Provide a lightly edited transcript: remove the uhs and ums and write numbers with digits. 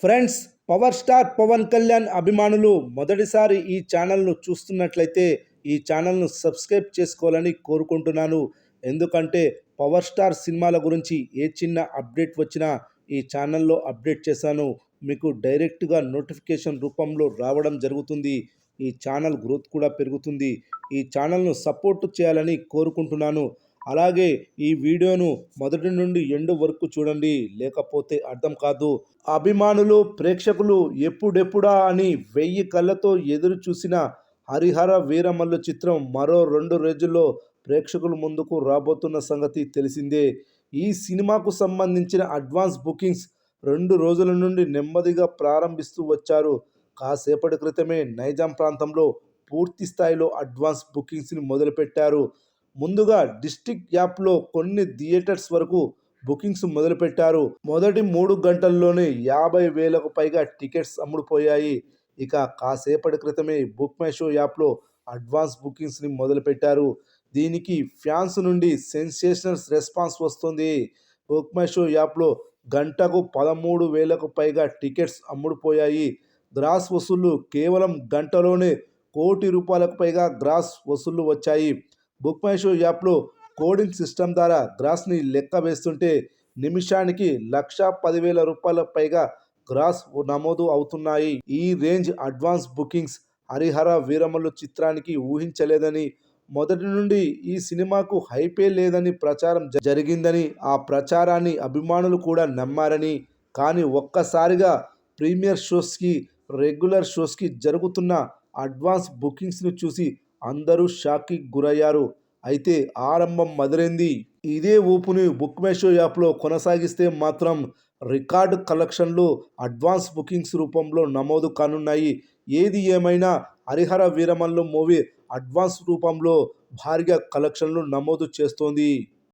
Friends, power star Pawan Kalyan అభిమానులు మొదటిసారి ఈ ఛానల్ను చూస్తున్నట్లయితే ఈ ఛానల్ను సబ్స్క్రైబ్ చేసుకోవాలని కోరుకుంటున్నాను. ఎందుకంటే పవర్ స్టార్ సినిమాల గురించి ఏ చిన్న అప్డేట్ వచ్చినా ఈ ఛానల్లో అప్డేట్ చేశాను. మీకు డైరెక్ట్గా నోటిఫికేషన్ రూపంలో రావడం జరుగుతుంది. ఈ ఛానల్ గ్రోత్ కూడా పెరుగుతుంది. ఈ ఛానల్ను సపోర్ట్ చేయాలని కోరుకుంటున్నాను. అలాగే ఈ వీడియోను మొదటి నుండి ఎండు వరకు చూడండి, లేకపోతే అర్థం కాదు. అభిమానులు ప్రేక్షకులు ఎప్పుడెప్పుడా అని 1000 కళ్ళతో ఎదురు చూసిన హరిహర వీరమల్లు చిత్రం మరో 2 రోజుల్లో ప్రేక్షకుల ముందుకు రాబోతున్న సంగతి తెలిసిందే. ఈ సినిమాకు సంబంధించిన అడ్వాన్స్ బుకింగ్స్ 2 రోజుల నుండి నెమ్మదిగా ప్రారంభిస్తూ వచ్చారు. కాసేపటి క్రితమే నైజాం ప్రాంతంలో పూర్తి స్థాయిలో అడ్వాన్స్ బుకింగ్స్ని మొదలుపెట్టారు. ముందుగా డిస్ట్రిక్ట్ యాప్లో కొన్ని థియేటర్స్ వరకు బుకింగ్స్ మొదలుపెట్టారు. మొదటి 3 గంటల్లోనే 50,000కు పైగా టికెట్స్ అమ్ముడుపోయాయి. ఇక కాసేపటి క్రితమే బుక్ మై షో యాప్లో అడ్వాన్స్ బుకింగ్స్ని మొదలుపెట్టారు. దీనికి ఫ్యాన్స్ నుండి సెన్సేషనల్ రెస్పాన్స్ వస్తుంది. బుక్ మై షో యాప్లో గంటకు 13,000కు పైగా టికెట్స్ అమ్ముడుపోయాయి. గ్రాస్ వసూళ్లు కేవలం గంటలోనే ₹1,00,00,000కు పైగా గ్రాస్ వసూళ్లు వచ్చాయి. బుక్ మై షో యాప్లో కోడింగ్ సిస్టమ్ ద్వారా గ్రాస్ని లెక్క వేస్తుంటే నిమిషానికి ₹1,10,000 పైగా గ్రాస్ నమోదు అవుతున్నాయి. ఈ range advance bookings Harihara Veeramallu చిత్రానికి ఊహించలేదని, మొదటి నుండి ఈ సినిమాకు హైపే లేదని ప్రచారం జరిగిందని, ఆ ప్రచారాన్ని అభిమానులు కూడా నమ్మారని, కానీ ఒక్కసారిగా ప్రీమియర్ షోస్కి, రెగ్యులర్ షోస్కి జరుగుతున్న అడ్వాన్స్ బుకింగ్స్ను చూసి అందరూ షాక్కి గురయ్యారు. అయితే ఆరంభం మదిరింది. ఇదే ఊపుని బుక్ మై షో యాప్లో కొనసాగిస్తే మాత్రం రికార్డు కలెక్షన్లు అడ్వాన్స్ బుకింగ్స్ రూపంలో నమోదు కానున్నాయి. ఏది ఏమైనా హరిహర వీరమల్లు మూవీ అడ్వాన్స్ రూపంలో భారీగా కలెక్షన్లు నమోదు చేస్తోంది.